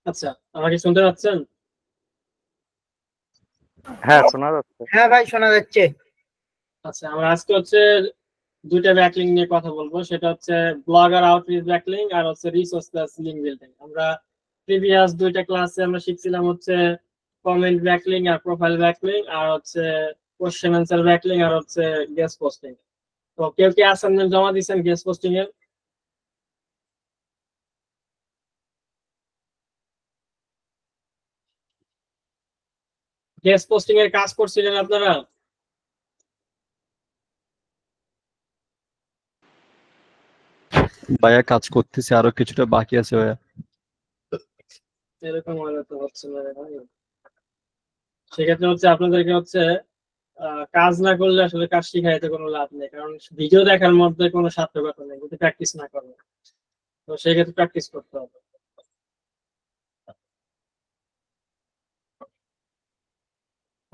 আচ্ছা, আমাকে শুনতে পাচ্ছেন? হ্যাঁ, শোনা যাচ্ছে। হ্যাঁ ভাই, শোনা যাচ্ছে। আচ্ছা, আমরা আজকে হচ্ছে দুইটা ব্যাকলিং নিয়ে কথা বলবো। সেটা হচ্ছে ব্লগার আউটরিচ ব্যাকলিং আর হচ্ছে রিসোর্স প্লাস লিঙ্ক বিল্ডিং। আমরা প্রিভিয়াস দুইটা ক্লাসে আমরা শিখছিলাম হচ্ছে কমেন্ট ব্যাকলিং আর প্রোফাইল ব্যাকলিং, আর হচ্ছে কোশ্চেন আনসার ব্যাকলিং, আর হচ্ছে গেস্ট পোস্টিং। তো কেউ কি অ্যাসাইনমেন্ট জমা দিয়েছেন গেস্ট পোস্টিং এর? গেস্ট পোস্টিং এর কাজ করছিলেন আপনারা? ভাইয়া কাজ করতেছে, আরো কিছুটা বাকি আছে ভাইয়া। এরকম হলে তো হচ্ছে না ভাই। সেক্ষেত্রে হচ্ছে আপনাদেরকে হচ্ছে কাজ না করলে আসলে কাজ শিখাইতে কোনো লাভ নেই, কারণ ভিডিও দেখার মধ্যে কোনো সার্থকতা নেই যদি প্র্যাকটিস না করেন। তো সেক্ষেত্রে প্র্যাকটিস করতে হবে।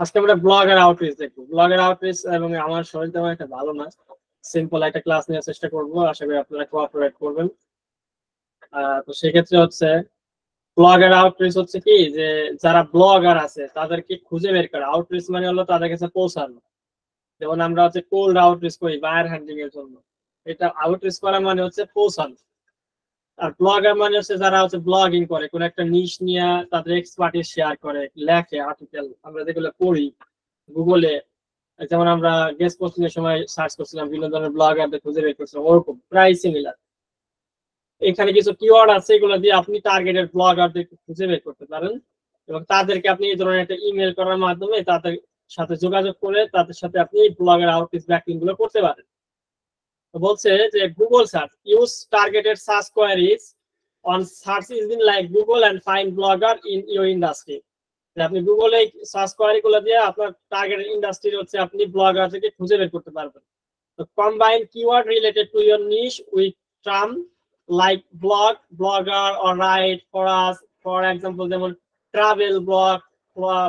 আজকে আমরা ব্লগার আউটরিচ দেখবো। ব্লগার আউটরিচ, এবং আমার শরীর তেমন একটা ভালো না, সিম্পল একটা ক্লাস নেওয়ার চেষ্টা করবো। আশা করি আপনারা কোঅপারেট করবেন। তো সেক্ষেত্রে হচ্ছে ব্লগার আউটরিচ হচ্ছে কি, যে যারা ব্লগার আছে তাদেরকে খুঁজে বের করা। আউটরিচ মানে হলো তাদের কাছে পৌঁছানো। যেমন আমরা হচ্ছে কোল্ড আউটরিচ করি বায়ার হ্যান্ডলিং এর জন্য, এটা আউটরিচ করা মানে হচ্ছে পৌঁছানো। আর ব্লগার মানে হচ্ছে যারা হচ্ছে ব্লগিং করে, কোন একটা নিশ নিয়ে তাদের এক্সপার্টিস শেয়ার করে, লেখে আর্টিকেল, আমরা যেগুলো পড়ি গুগলে। যেমন আমরা গেস্ট পোস্টিং এর সময় সার্চ করছিলাম, বিভিন্ন ধরনের ব্লগারদের খুঁজে বের করছিলাম, ওরকম প্রায় সিমিলার। এখানে কিছু কিওয়ার্ড আছে, এগুলো দিয়ে আপনি টার্গেটেড ব্লগারদেরকে খুঁজে বের করতে পারেন, এবং তাদেরকে আপনি এই ধরনের একটা ইমেল করার মাধ্যমে তাদের সাথে যোগাযোগ করে তাদের সাথে আপনি ব্লগার আউটরিচ ব্যাকলিং গুলো করতে পারেন। বলছে যে Google search use targeted search queries on search engine like Google and find blogger in your industry. আপনি গুগলে সার্চ কোয়ারি গুলো দিয়ে আপনার টার্গেটেড ইন্ডাস্ট্রি হচ্ছে আপনি ব্লগার থেকে খুঁজে বের করতে পারবেন। তো combine keyword related to your niche with term like blog, blogger or right for us. For example যেমন ট্রাভেল ব্লগ,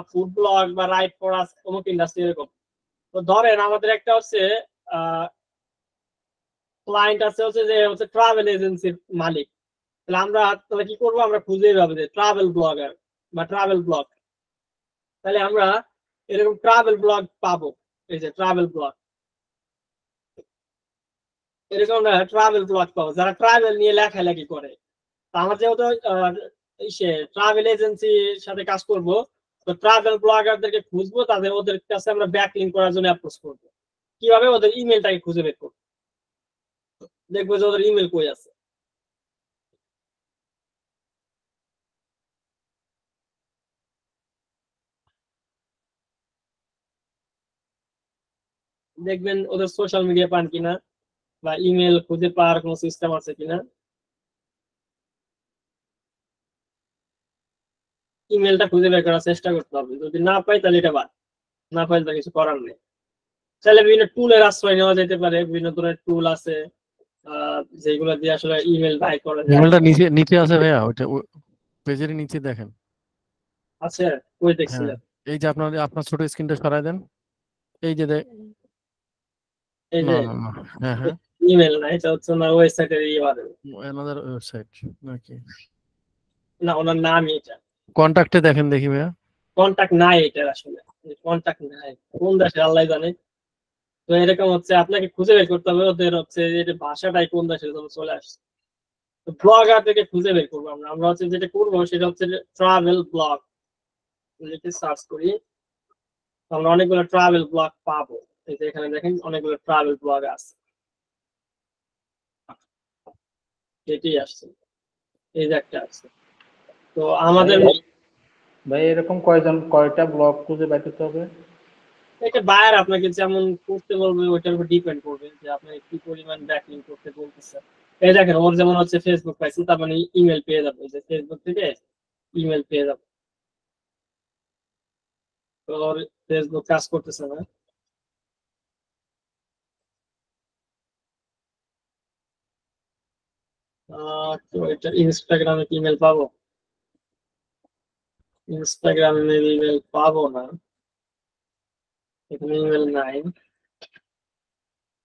ফুড ব্লগ, বা রাইট ফর আস অমুক ইন্ডাস্ট্রি, এরকম। তো ধরেন আমাদের একটা হচ্ছে ক্লায়েন্ট আছে হচ্ছে যে হচ্ছে ট্রাভেল এজেন্সির মালিক। তাহলে কি করবো, আমরা খুঁজে পাবো যে ট্রাভেল ব্লগার বা ট্রাভেল ব্লগ। তাহলে আমরা এরকম ট্রাভেল ব্লগ পাবো। এই যে ট্রাভেল ব্লগ, এরকম আমরা ট্রাভেল ব্লগ পাবো যারা ট্রাভেল নিয়ে লেখালেখি করে। আমার যেহেতু ট্রাভেল এজেন্সির সাথে কাজ করব, তো ট্রাভেল ব্লগারদেরকে খুঁজবো, ওদের কাছে আমরা ব্যাকলিংক করার জন্য অ্যাপ্রোচ করবো। কিভাবে? ওদের ইমেলটাকে খুঁজে বের করবো, দেখবো যে ওদের ইমেল কই আছে। দেখবেন ওদের সোশ্যাল মিডিয়া পান কিনা, বা ইমেল খুঁজে পাওয়ার কোনো সিস্টেম আছে কিনা। ইমেলটা খুঁজে বের করার চেষ্টা করতে হবে। যদি না পাই তাহলে এটা বাদ, না পাই তাহলে কিছু করার নেই। তাহলে বিভিন্ন টুলের আশ্রয় নেওয়া যেতে পারে। বিভিন্ন ধরনের টুল আছে যেগুলো দিয়ে আসলে ইমেল বাই করা যায়। ইমেলটা নিচে নিচে আছে ভাইয়া, ওটা পেজের নিচে দেখেন। আছে, ওই হ্যাঁ, দেখছিলাম। এই যে আপনার ছোট স্ক্রিনটা সরাই দেন, এই যে এই না যে না না, হ্যাঁ হ্যাঁ, ইমেল না, এটা হচ্ছে ওনার ওয়েবসাইটের ইউআরএল। অ্যানাদার ওয়েবসাইট নাকি? না, ওনার নামই এটা। কন্টাক্টে দেখেন দেখি ভাইয়া। কন্টাক্ট নাই এটা, আসলে কন্টাক্ট নাই, কোন দেশের আল্লাহ জানে। তো এরকম হচ্ছে আপনাকে খুঁজে বের করতে হবে ওদের হচ্ছে যে ভাষাটাই কোন দেশের জন্য চলে আসছে। ব্লগার থেকে খুঁজে বের করবো আমরা। আমরা হচ্ছে যেটা করবো সেটা হচ্ছে ট্রাভেল ব্লগ সার্চ করি, আমরা অনেকগুলো ট্রাভেল ব্লগ পাবো। এই যে এখানে দেখেন অনেকগুলো ট্রাভেল ব্লগ আছে, এটি আসছে, এই যে একটা আছে। তো আমাদের ভাই এরকম কয়টা ব্লগ খুঁজে পাইতে হবে? একটা বায়ার আপনাকে যেমন করতে বলবে ওইটার উপর ডিপেন্ড করবে যে আপনি কি পরিমাণ ব্যাকলিং করতে বলতেছেন। এই দেখেন ওর যেমন হচ্ছে ফেসবুক পাইছে, তার মানে ইমেল পেয়ে যাবে, যে ফেসবুক থেকে ইমেল পেয়ে যাবে। তো ওর ফেসবুক কাজ করতেছে না। তো এটা ইনস্টাগ্রামে ইমেল পাবো? ইনস্টাগ্রামে ইমেল পাবো না, এখানে ইমেল নাই।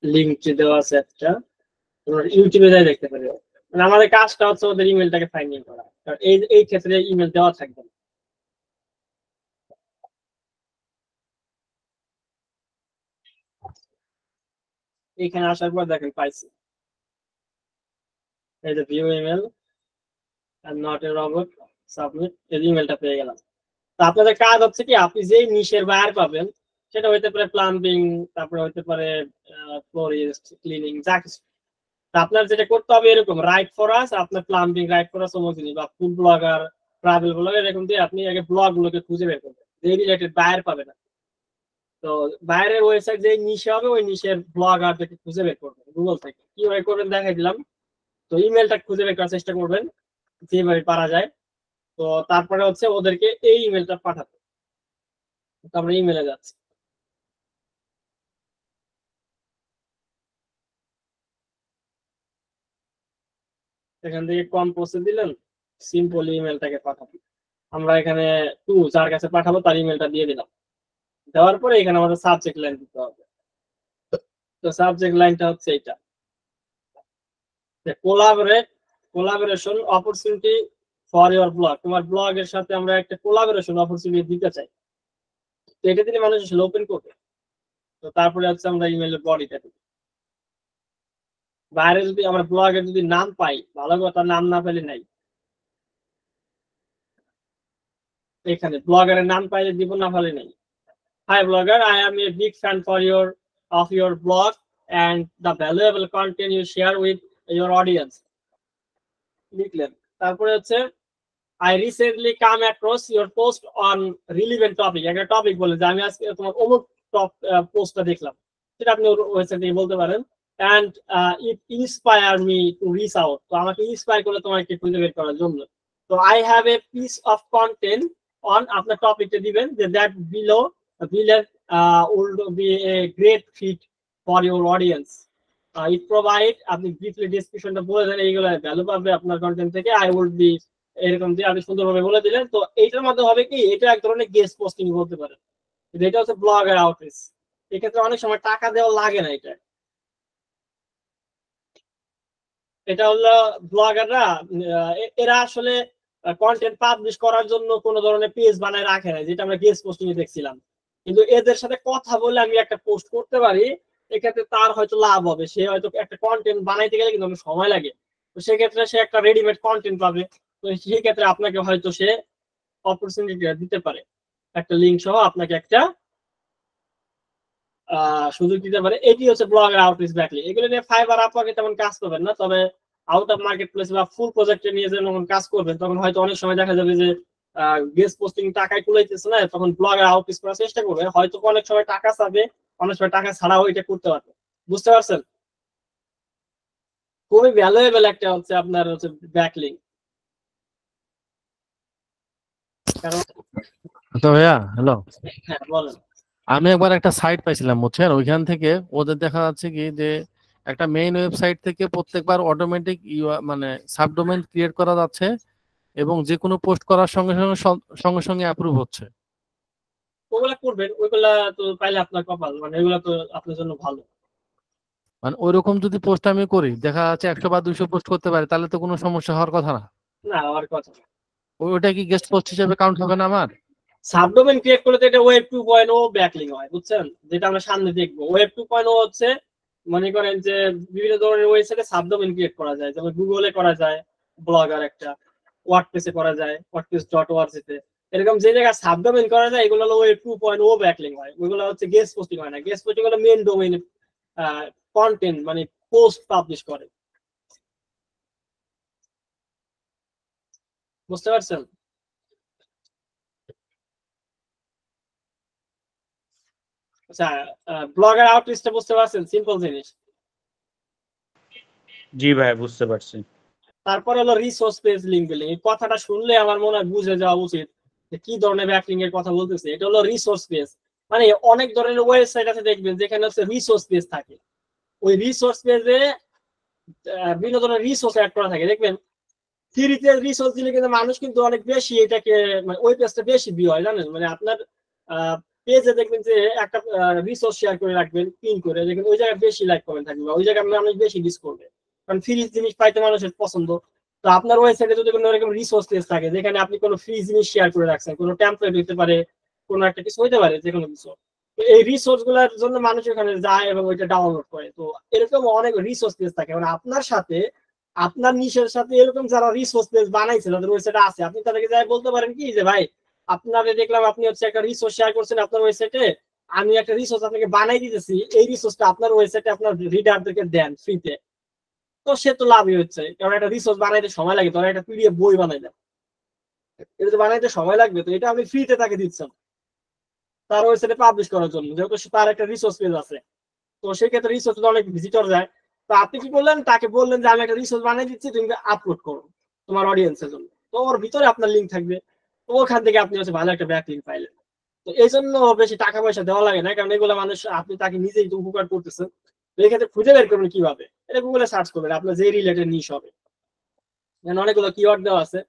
লিঙ্ক দেওয়া আছে একটা, তোমরা ইউটিউবে যাই দেখতে পারো। মানে আমাদের কাজটা হচ্ছে ওদের ইমেলটাকে ফাইন্ডিং করা, কারণ এই ক্ষেত্রে ইমেল দেওয়া থাকবে না। এখানে আসার পর দেখেন পাইছি, এই যে view email not a robot submit, এই ইমেলটা পেয়ে গেলাম। তো আপনাদের কাজ হচ্ছে কি, আপনি যেই নিশের বায়ার পাবেন, সেটা হইতে পারে প্লাম্বিং, তারপরে হইতে পারে ফ্লোরিস্ট, ক্লিনিং, যা কিছু। তা আপনার যেটা করতে হবে এরকম, রাইট ফর আস, আপনার প্লাম্বিং, রাইট ফর আস, অমুক জিনিস, বা ফুড ব্লগার, ট্রাভেল ব্লগার, এরকম দিয়ে আপনি আগে ব্লগ গুলোকে খুঁজে বের করবেন, যে রিলেটেড বায়ার পাবে না। তো বাইরের ওয়েবসাইট যে নিশে হবে, ওই নিশের ব্লগার থেকে খুঁজে বের করবেন গুগল থেকে। কিভাবে করবেন দেখাই দিলাম। তো ইমেলটা খুঁজে বের করার চেষ্টা করবেন যেভাবে পারা যায়। তো তারপরে হচ্ছে ওদেরকে এই ইমেলটা পাঠাতে। তো আমরা ইমেলে যাচ্ছি। এখান থেকে কম্পোজে দিলেন, সিম্পল ইমেলটাকে পাঠাবো। আমরা এখানে যার কাছে পাঠাবো তার ইমেলটা দিয়ে দিলাম। দেওয়ার পরে এখানে আমাদের সাবজেক্ট লাইন দিতে হবে। তো সাবজেক্ট লাইনটা হচ্ছে এটা, collaboration opportunity for your blog. তোমার ব্লগের সাথে আমরা একটা কোলাবোরেশন অপরচুনিটি দিতে চাই। তো এটা দিলে মানুষ আসলে ওপেন করবে। তো তারপরে হচ্ছে আমরা ইমেলের বডিটা দিই। বাইরে যদি আমরা ব্লগের যদি নাম পাই ভালো কথা, নাম না পেলে নাই। এখানে ব্লগারের নাম পাইলে দিব, না পালে নাই। Hi blogger, I am a big fan for your blog and the valuable content you share with your audience লিখলেন। তারপরে হচ্ছে I recently come across your post on relevant topic, একটা টপিক বলে যে আমি আজকে তোমার অমুক পোস্টটা দেখলাম, সেটা আপনি ওয়েবসাইট থেকে বলতে পারেন। and it inspired me to reach out, তো আমাকে ইন্সপায়ার করলে তোমাকে খুঁজে বের করার জন্য। তো I have a piece of content on, আপনার টপিকটা দিবেন যে that below would be a great fit for your audience. It provide, আপনি ব্রিফলি ডেসক্রিপশনটা বলে দেন, এইগুলো ভ্যালু পাবে আপনার কন্টেন্ট থেকে। I would be, এরকম দিয়ে আপনি সুন্দরভাবে বলে দিলেন। তো এইটার মাধ্যমে হবে কি, এটা এক ধরনের গেস্ট পোস্টিং বলতে পারেন। এটা হচ্ছে ব্লগার আউটরিচ। এক্ষেত্রে অনেক সময় টাকা দেওয়া লাগে না। এটা হলো ব্লগাররা, এরা আসলে কন্টেন্ট পাবলিশ করার জন্য কোনো ধরনের পেজ বানায় রাখে না, যেটা আমরা গেস্ট পোস্টিং এ দেখছিলাম। কিন্তু এদের সাথে কথা বলে আমি একটা পোস্ট করতে পারি, এক্ষেত্রে তার হয়তো লাভ হবে। সে হয়তো একটা কন্টেন্ট বানাইতে গেলে কিন্তু অনেক সময় লাগে, তো সেক্ষেত্রে সে একটা রেডিমেড কন্টেন্ট পাবে। তো সেই ক্ষেত্রে আপনাকে হয়তো সে অপরচুনিটি দিতে পারে, একটা লিঙ্ক সহ আপনাকে একটা সুযোগ দিতে পারে। এটি হচ্ছে ব্লগার আউটরিচ ব্যাকলিংক। এগুলো নিয়ে ফাইবার আপওয়ার্কে তেমন কাজ করবেন না, তবে আউট অফ মার্কেট প্লেস বা ফুল প্রজেক্টে নিয়ে যখন কাজ করবেন, তখন হয়তো অনেক সময় দেখা যাবে যে গেস্ট পোস্টিং টাকায় কুলাইতেছে না, তখন ব্লগার আউটরিচ করার চেষ্টা করবে। হয়তো অনেক সময় টাকা চাবে, অনেক সময় টাকা ছাড়াও এটা করতে পারবে। বুঝতে পারছেন? খুবই ভ্যালুয়েবল একটা হচ্ছে আপনার হচ্ছে ব্যাকলিংক। কারণ তো ভাইয়া হ্যালো, হ্যাঁ বলেন। আমি একবার একটা সাইট পাইছিলাম বুঝছেন, ওইখান থেকে ওদের দেখা যাচ্ছে কি যে একটা মেইন ওয়েবসাইট থেকে প্রত্যেকবার অটোমেটিক মানে সাবডোমেইন ক্রিয়েট করা যাচ্ছে এবং যে কোনো পোস্ট করার সঙ্গে সঙ্গে সঙ্গে সঙ্গে অ্যাপ্রুভ হচ্ছে। ওগুলা করবেন, ওইগুলা তো পাইলে আপনার কপাল, মানে ওইগুলা তো আপনার জন্য ভালো। মানে ওইরকম যদি পোস্ট আমি করি, দেখা যাচ্ছে 100 বা 200 পোস্ট করতে পারি, তাহলে তো কোনো সমস্যা হওয়ার কথা না। না, আমার কথা না। ওইটা কি গেস্ট পোস্ট হিসেবে কাউন্ট হবে না আমার? সাবডোমেইন ক্রিয়েট করলে তো এটা ওয়েব 2.0 ব্যাকলিং হয়, বুঝছেন? যেটা আমরা সামনে দেখবো। ওয়েব 2.0 হচ্ছে, মনে করেন যে বিভিন্ন ধরনের ওয়েবসাইটে সাবডোমেইন ক্রিয়েট করা যায়, যেমন গুগলে করা যায়, ব্লগার একটা, ওয়ার্ডপ্রেসে করা যায়, wordpress.org তে। এরকম যে জায়গায় সাবডোমেইন করা যায়, এগুলো হলো ওয়েব 2.0 ব্যাকলিং হয়। ওইগুলো হচ্ছে গেস্ট পোস্টিং হয় না। গেস্ট পোস্টিং হলো মেইন ডোমেইন কন্টেন্ট, মানে পোস্ট পাবলিশ করে। বুঝতে পারছেন? আচ্ছা, ব্লগার আউটরিচটা বুঝতে পারছেন? সিম্পল জিনিস। জি ভাই, বুঝতে পারছি। তারপর হলো রিসোর্স পেজ লিংক বিল্ডিং। এই কথাটা শুনলে আমার মনে হয় বুঝে যাওয়া উচিত যে কি ধরনের ব্যাকলিং এর কথা বলতেছে। এটা হলো রিসোর্স পেজ, মানে অনেক ধরনের ওয়েবসাইট আছে দেখবেন যেখানে হচ্ছে রিসোর্স পেজ থাকে। ওই রিসোর্স পেজে বিভিন্ন ধরনের রিসোর্স অ্যাড করা থাকে। দেখবেন ফ্রিতে রিসোর্স দিলে কিন্তু মানুষ কিন্তু অনেক বেশি এটাকে, মানে ওই পেজটা বেশি ভিউ হয়, জানেন? মানে আপনার পেজে দেখবেন যে একটা রিসোর্স শেয়ার করে রাখবেন পিন করে, দেখবেন ওই জায়গায় বেশি লাইক কমেন্ট থাকবে, ওই জায়গায় মানুষ বেশি ডিস করবে। কারণ ফ্রি জিনিস পাইতে মানুষের পছন্দ। তো আপনার ওয়েবসাইটে যদি কোনো এরকম রিসোর্স পেজ থাকে যেখানে আপনি কোনো ফ্রি জিনিস শেয়ার করে রাখছেন, কোনো টেমপ্লেট হতে পারে, কোনো একটা কিছু হইতে পারে, যে কোনো কিছু, তো এই রিসোর্স গুলোর জন্য মানুষ ওখানে যায় এবং ওইটা ডাউনলোড করে। তো এরকম অনেক রিসোর্স পেজ থাকে, মানে আপনার সাথে, আপনার নিশের সাথে এরকম যারা রিসোর্স পেজ বানাইছে তাদের ওয়েবসাইটে আছে, আপনি তাদেরকে যাই বলতে পারেন কি যে ভাই আপনাকে দেখলাম আপনি হচ্ছে একটা রিসোর্স শেয়ার করছেন আপনার ওয়েবসাইটে, আমি একটা রিসোর্স আপনাকে বানাই দিতেছি, এই রিসোর্সটা আপনার ওয়েবসাইটে আপনার রিডারদেরকে দেন ফ্রিতে। তো সে তো লাভই হচ্ছে, কারণ একটা রিসোর্স বানাইতে সময় লাগে, তোরা একটা পিডিএফ বই বানাই দেন, এটা তো বানাইতে সময় লাগবে, তো এটা আপনি ফ্রিতে তাকে দিচ্ছেন তার ওয়েবসাইটে পাবলিশ করার জন্য, যেহেতু তার একটা রিসোর্স পেজ আছে। তো সেই ক্ষেত্রে রিসোর্স অনেক ভিজিটর যায়। তো আপনি কি করলেন, তাকে বললেন যে আমি একটা রিসোর্স বানিয়ে দিচ্ছি, তুমি আপলোড করো তোমার অডিয়েন্সের জন্য, তো ওর ভিতরে আপনার লিঙ্ক থাকবে, তো ওখান থেকে আপনি হচ্ছে ভালো একটা ব্যাক লিঙ্ক পাইলেন। তো এই জন্য বেশি টাকা পয়সা দেওয়া লাগে না, কারণ এগুলো মানুষ, আপনি তাকে নিজেই তো উপকার করতেছেন। তো এই ক্ষেত্রে খুঁজে বের করবেন কিভাবে, এটা গুগলে সার্চ করবেন আপনার যে রিলেটেড নিশ হবে, অনেকগুলো কিওয়ার্ড দেওয়া আছে।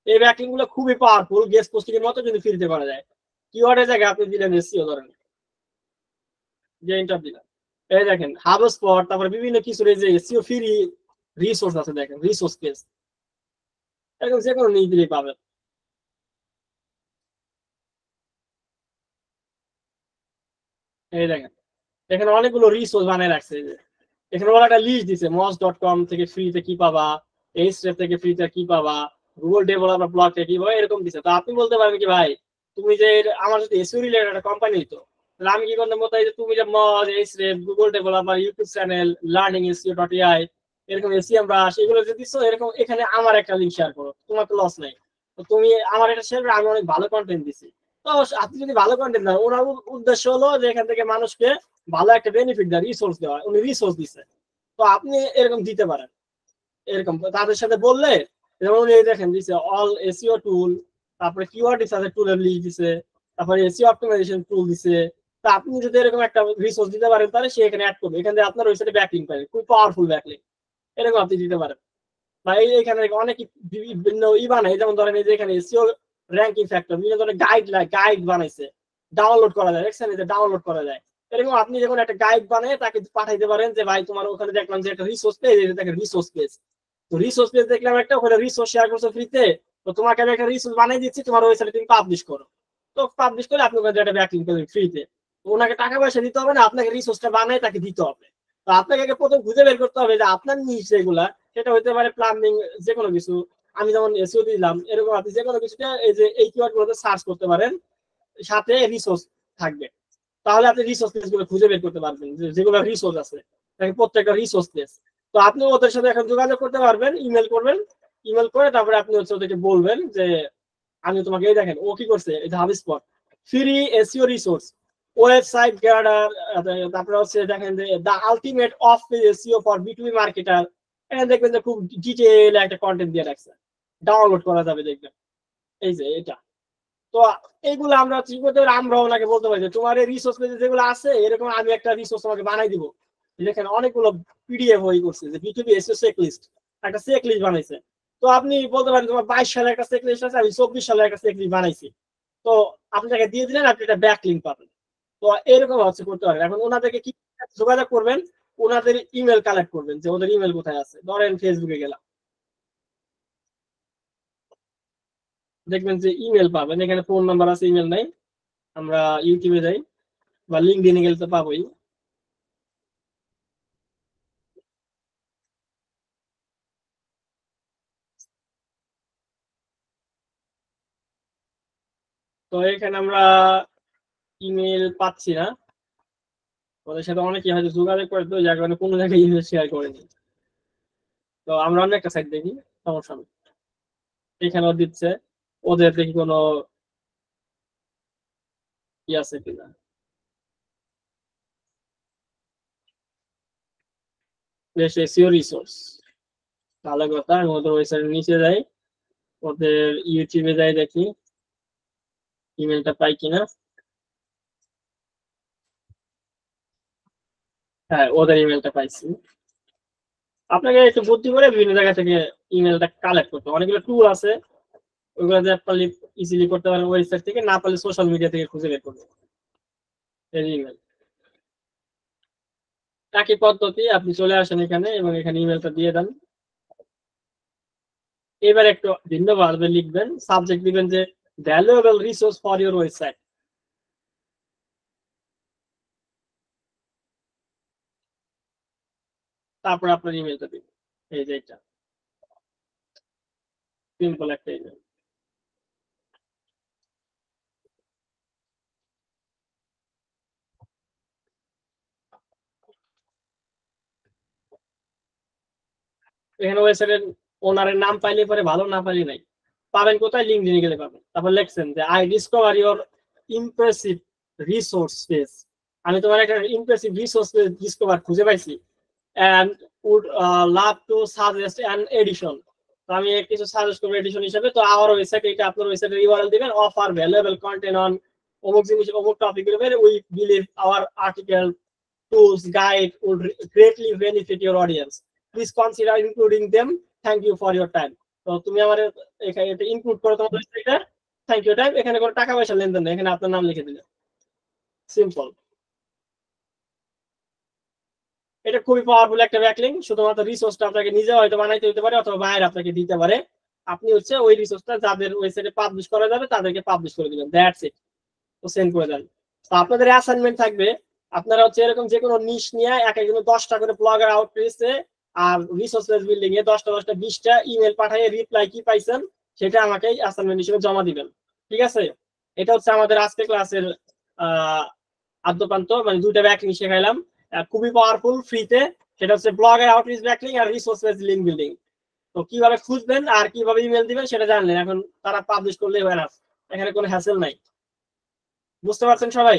এই ব্যাকলিং গুলো খুবই পাওয়ারফুল, গেস্ট পোস্টিং এর মতো যদি ফ্রিতে করা যায়। কিওয়ার্ডের জায়গায় আপনি দিলেন এসইও, ধরেন যে ইন্টার দিলেন, এই দেখেন হাবস্পট, তারপরে বিভিন্ন কিছু যে এসইও ফ্রি রিসোর্স আছে, দেখেন রিসোর্স পেজ, এরকম যে কোনো নিয়ে দিলেই পাবেন। এই দেখেন এখানে অনেকগুলো রিসোর্স বানিয়ে রাখছে, যে এখানে ওরা একটা লিস্ট দিছে, moz.com থেকে ফ্রিতে কি পাবা, এইচরেফ থেকে ফ্রিতে কি পাবা, গুগল ডেভেলপার ব্লগ থেকে কি পাবা, এরকম দিছে। তো আপনি বলতে পারেন কি ভাই তুমি যে আমার যদি এসইও রিলেটেড একটা কোম্পানি হইতো, তাহলে আমি কি করতাম বলতে, যে তুমি যে মজ, এইচরেফ, Google developer, YouTube channel, learning SEO.ai, এরকম এসিএম ব্রাশ, এগুলো যদি দিচ্ছ, এরকম এখানে আমার একটা লিঙ্ক শেয়ার করো, তোমার তো লস নাই। তো তুমি আমার এটা শেয়ার করে, আমি অনেক ভালো কন্টেন্ট দিছি। তো আপনি যদি ভালো কন্টেন্ট দেন, ওনার উদ্দেশ্য হলো যে এখান থেকে মানুষকে ভালো একটা বেনিফিট দেয়, রিসোর্স দেওয়া, উনি রিসোর্স দিচ্ছে। তো আপনি এরকম দিতে পারেন, এরকম তাদের সাথে বললে, যেমন উনি দেখেন দিচ্ছে অল এসইও টুল, তারপরে কিওয়ার্ড রিসার্চ টুলের লিস্ট দিছে, তারপরে এসইও অপটিমাইজেশন টুল দিছে। তো আপনি যদি এরকম একটা রিসোর্স দিতে পারেন, তাহলে সে এখানে অ্যাড করবে, এখানে আপনার ওয়েবসাইটে ব্যাকলিংক পাবেন, খুব পাওয়ারফুল ব্যাকলিংক, এরকম আপনি দিতে পারেন। বা এখানে অনেক বিভিন্ন বানাই, যেমন ধরেন এই যে এখানে এসইও র্যাঙ্কিং ফ্যাক্টর, বিভিন্ন ধরনের গাইড বানাইছে, ডাউনলোড করা যায়, দেখছেন এই যে ডাউনলোড করা যায়, এরকম আপনি যখন একটা গাইড বানিয়ে তাকে পাঠাইতে পারেন যে ভাই তোমার ওখানে দেখলাম যে একটা রিসোর্স পেজ, দেখেন রিসোর্স পেজ, তো রিসোর্স পেজ দেখলাম একটা, ওখানে রিসোর্স শেয়ার করছো ফ্রিতে, তো তোমাকে আমি একটা রিসোর্স বানিয়ে দিচ্ছি, তোমার ওয়েবসাইটে তুমি পাবলিশ করো। তো পাবলিশ করে আপনি ওখানে একটা ব্যাকলিংক পাবেন ফ্রিতে। ওনাকে টাকা পয়সা দিতে হবে না, আপনাকে রিসোর্সটা বানায় তাকে দিতে হবে। তো আপনাকে আগে প্রথম খুঁজে বের করতে হবে যে আপনার নিশ যেগুলা, সেটা হতে পারে প্লাম্বিং, যে কোনো কিছু, আমি যেমন এসইও দিলাম, এরকম আপনি যে কোনো কিছুটা এই যে এই কিওয়ার্ড গুলোতে সার্চ করতে পারেন, সাথে রিসোর্স থাকবে, তাহলে আপনি রিসোর্স প্লেস গুলো খুঁজে বের করতে পারবেন, যেগুলো রিসোর্স আছে প্রত্যেকটা রিসোর্স প্লেস। তো আপনি ওদের সাথে এখন যোগাযোগ করতে পারবেন, ইমেল করবেন, ইমেল করে তারপরে আপনি হচ্ছে ওদেরকে বলবেন যে আমি তোমাকে, এই দেখেন ও কি করছে, এই যে HubSpot free SEO resource, website grader, তারপরে হচ্ছে দেখেন যে the ultimate of SEO for B2B marketer, এখানে দেখবেন যে খুব ডিটেইল একটা কন্টেন্ট দিয়ে রাখছে, ডাউনলোড করা যাবে দেখবেন, এই যে এটা। তো এইগুলো আমরা কি করতে পারি, আমরা ওনাকে বলতে পারি যে তোমার এই রিসোর্স পেজে যেগুলো আছে, এরকম আমি একটা রিসোর্স তোমাকে বানাই দিব, দেখেন অনেকগুলো পিডিএফ হয়ে করছে, যে B2B এসইও চেক লিস্ট, একটা চেক লিস্ট বানাইছে। তো আপনি বলতে পারেন তোমার 22 সালে একটা চেক লিস্ট আছে, আমি 24 সালে একটা চেক লিস্ট বানাইছি, তো আপনি তাকে দিয়ে দিলেন, আপনি একটা ব্যাক লিঙ্ক পাবেন। তো এরকম হচ্ছে করতে পারেন। এখন ওনাদেরকে কি যোগাযোগ করবেন, ওনাদের ইমেল কালেক্ট করবেন, যে ওদের ইমেল কোথায় আছে, ধরেন ফেসবুকে গেলাম, দেখবেন যে ইমেল পাবেন, এখানে ফোন নাম্বার আছে, ইমেল নাই। আমরা ইউটিউবে যাই বা লিঙ্কডইনে গেলে তো পাবোই। তো এখানে আমরা ইমেল পাচ্ছি না, ওদের সাথে অনেকে হয়তো যোগাযোগ করে, তো যার কারণে কোনো জায়গায় ইমেল শেয়ার করেনি। তো আমরা অন্য একটা সাইট দেখি, সমস্যা নেই, এখানেও দিচ্ছে, ওদের দেখি কোনো কি আছে কিনা। বেশ এসইও রিসোর্স, ভালো কথা। আমি ওদের ওয়েবসাইটের নিচে যাই, ওদের ইউটিউবে যাই, দেখি ইমেলটা পাই কিনা। হ্যাঁ, ওদের ইমেলটা পাইছি। আপনাকে একটু বুদ্ধি করে বিভিন্ন জায়গা থেকে ইমেলটা কালেক্ট করতে, অনেকগুলো টুল আছে, ওইগুলো দিয়ে পারলে ইজিলি করতে পারেন ওয়েবসাইট থেকে, না পারলে সোশ্যাল মিডিয়া থেকে খুঁজে বের করবেন এই ইমেল। একই পদ্ধতি, আপনি চলে আসেন এখানে এবং এখানে ইমেলটা দিয়ে দেন। এবার একটু ভিন্নভাবে লিখবেন, সাবজেক্ট দিবেন যে valuable resource for your website. তারপর আপনার ইমেলটা দিবেন, এই যে এটা সিম্পল একটা ইমেল। এখানে ওয়েবসাইটের ওনারের নাম পাইলে পরে ভালো, না পাইলে নাই। পাবেন কোথায়? লিঙ্কডইনে গেলে পাবেন। তারপর লিখছেন যে I discover your impressive resource page. আমি তোমার একটা ইমপ্রেসিভ রিসোর্স পেজ ডিসকভার খুঁজে পাইছি and would love to suggest an edition. তো আমি কিছু সাজেস্ট করব এডিশন হিসেবে। তো আমার ওয়েবসাইট, এটা আপনার ওয়েবসাইটের ইউআরএল দিবেন, অফার ভ্যালুয়েবল কন্টেন্ট অন অমুক জিনিস অমুক টপিক এর উপরে। We believe our article tools guide would greatly benefit your audience, please consider including them, thank you for your time. তো তুমি আমার এখানে এটা ইনক্লুড করো তোমার ওয়েবসাইটে, থ্যাংক ইউ টাইম। এখানে কোনো টাকা পয়সা লেনদেন নেই, এখানে আপনার নাম লিখে দিলেন, সিম্পল। এটা খুবই পাওয়ারফুল একটা ব্যাকলিং। শুধুমাত্র রিসোর্সটা আপনাকে নিজে হয়তো বানাইতে হতে পারে অথবা বাইরে আপনাকে দিতে পারে। আপনি হচ্ছে ওই রিসোর্সটা যাদের ওয়েবসাইটে পাবলিশ করা যাবে তাদেরকে পাবলিশ করে দিবেন, দ্যাটস ইট। তো সেন্ড করে দেন। তো আপনাদের অ্যাসাইনমেন্ট থাকবে, আপনারা হচ্ছে এরকম যে কোনো নিশ নিয়ে এক একজন 10টা করে ব্লগার আউটরিচে আর রিসোর্স বিল্ডিং এ 10টা 20টা ইমেল পাঠিয়ে রিপ্লাই কি পাইছেন সেটা আমাকে অ্যাসাইনমেন্ট হিসেবে জমা দিবেন, ঠিক আছে? এটা হচ্ছে আমাদের আজকে ক্লাসের আদ্যপ্রান্ত, মানে 2টা ব্যাকলিং শেখাইলাম, খুবই পাওয়ারফুল, ফ্রিতে। সেটা হচ্ছে ব্লগার আউটরিচ ব্যাকলিং আর রিসোর্স বেস লিংক বিল্ডিং। তো কিভাবে খুঁজবেন আর কিভাবে ইমেল দিবেন সেটা জানলেন, এখন তারা পাবলিশ করলে এনাফ, এখানে কোনো হ্যাসেল নাই। বুঝতে পারছেন সবাই?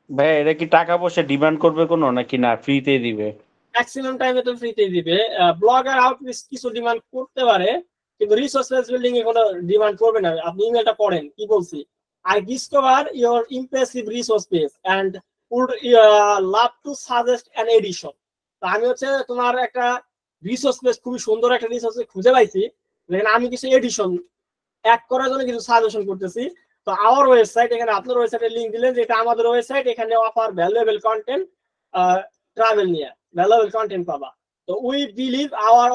ভাই এটা কি টাকা পয়সা ডিমান্ড করবে কোনো নাকি না ফ্রিতে দিবে? ম্যাক্সিমাম টাইমে তো ফ্রিতে দিবে। ব্লগার আউটরিচ কিছু ডিমান্ড করতে পারে, কিন্তু রিসোর্স বেস বিল্ডিং এ কোনো ডিমান্ড করবে না। আপনি ইমেলটা পড়েন, কি বলছি? I discover your impressive resource page and would love to suggest an edition. তো আমি হচ্ছে তোমার একটা রিসোর্স পেজ, খুবই সুন্দর একটা রিসোর্স খুঁজে পাইছি, যেখানে আমি কিছু এডিশন অ্যাড করার জন্য কিছু সাজেশন করতেছি। তো আমার ওয়েবসাইট, এখানে আপনার ওয়েবসাইটের লিংক দিলেন, যেটা আমাদের ওয়েবসাইট, এখানে অফার ভ্যালুয়েবল কন্টেন্ট ট্রাভেল নিয়ে ভ্যালুয়েবল কন্টেন্ট পাবা। তো we believe our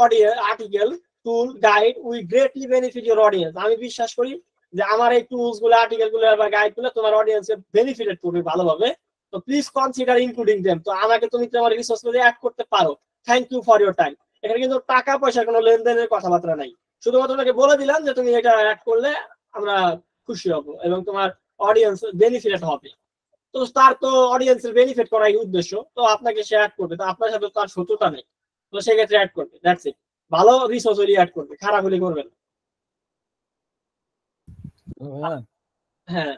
article tool guide we greatly benefit your audience. আমি বিশ্বাস করি যে আমার এই টুলস গুলো, আর্টিকেল গুলো বা গাইড গুলো তোমার অডিয়েন্সকে বেনিফিটেড করবে ভালোভাবে। তো প্লিজ কনসিডার ইনক্লুডিং দেম। তো আমাকে তুমি তোমার রিসোর্স পেজে অ্যাড করতে পারো, thank you for your time. এখানে কিন্তু টাকা পয়সার কোনো লেনদেনের কথাবার্তা নাই, শুধুমাত্র তোমাকে বলে দিলাম যে তুমি এটা অ্যাড করলে আমরা খুশি হব এবং তোমার অডিয়েন্স বেনিফিট হবে। তো তার তো অডিয়েন্সের বেনিফিট করাই উদ্দেশ্য, তো আপনাকে সে অ্যাড করবে, তো আপনার সাথে তার শত্রুতা নেই, তো সেক্ষেত্রে অ্যাড করবে, দ্যাটস ইট। ভালো রিসোর্স হলে অ্যাড করবে, খারাপ হলে করবেন। ভাইয়া হ্যাঁ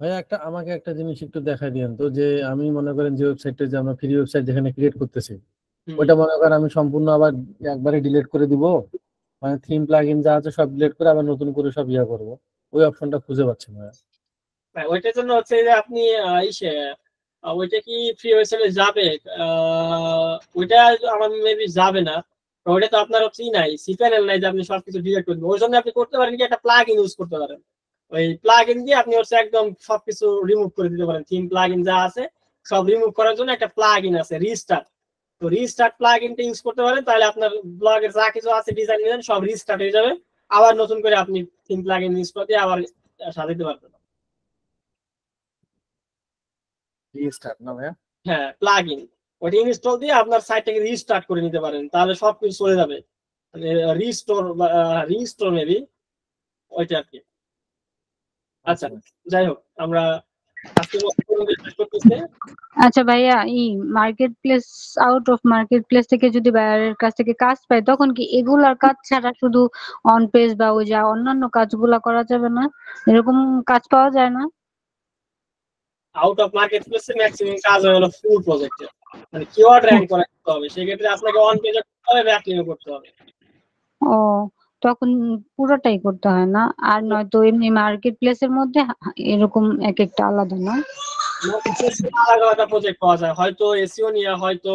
ভাইয়া আমাকে একটা জিনিস একটু দেখাই দিয়েন তো, যে আমি মনে করেন যে ওয়েবসাইটে, যে আমরা ফ্রি ওয়েবসাইট যেখানে ক্রিয়েট করতেছি, ওটা মনে করেন আমি সম্পূর্ণ আবার একবারে ডিলিট করে দিব, মানে থিম প্লাগইন যা আছে সব ডিলিট করে আবার নতুন করে সব ইয়া করবো, ওই অপশনটা খুঁজে পাচ্ছি না। ওইটার জন্য হচ্ছে যে আপনি ইসে ওইটা কি ফ্রি ওয়েবসাইটে যাবে? ওইটা আমার মেবি যাবে না, ওইটা তো আপনার হচ্ছে নাই, সিপ্যানেল নাই যে আপনি সবকিছু ডিলিট করবেন। ওই জন্য আপনি করতে পারেন কি, একটা প্লাগ ইন ইউজ করতে পারেন। ওই প্লাগ ইন দিয়ে আপনি হচ্ছে একদম সবকিছু রিমুভ করে দিতে পারেন। থিম প্লাগ ইন যা আছে সব রিমুভ করার জন্য একটা প্লাগ ইন আছে, রিস্টার্ট। তো রিস্টার্ট প্লাগ ইনটা ইউজ করতে পারেন, তাহলে আপনার ব্লগের যা কিছু আছে ডিজাইন ডিজাইন সব রিস্টার্ট হয়ে যাবে, আবার নতুন করে আপনি থিম প্লাগ ইন ইউজ করে আবার সাজাতে পারবেন। রিস্টার্ট না ভাইয়া? হ্যাঁ, প্লাগ ইন, ওটা ইনস্টল দিয়ে আপনার সাইটটাকে রিস্টার্ট করে নিতে পারেন, তাহলে সবকিছু চলে যাবে। রিস্টোর মেবি ওইটা আর কি। আচ্ছা যাই হোক, আমরা আজকে আচ্ছা ভাইয়া, market place, out of market place থেকে যদি বায়ারের কাছ থেকে কাজ পাই, তখন কি এগুলার কাজ ছাড়া শুধু অন পেজ বা ওই যা অন্যান্য কাজগুলা করা যাবে না? এরকম কাজ পাওয়া যায় না? আউট অফ মার্কেট প্লেসে ম্যাক্সিমাম কাজ হলো ফুল প্রজেক্টে, মানে কিওয়ার্ড র‍্যাঙ্ক করা করতে হবে, সেক্ষেত্রে আপনাকে অন পেজে করতে হবে, ব্যাকলিংও করতে হবে। ও, তখন পুরোটাই করতে হয় না? আর নয়তো এমনি মার্কেট প্লেসের মধ্যে এরকম এক একটা আলাদা না? আলাদা আলাদা প্রজেক্ট পাওয়া যায়, হয়তো এসইও নিয়ে, হয়তো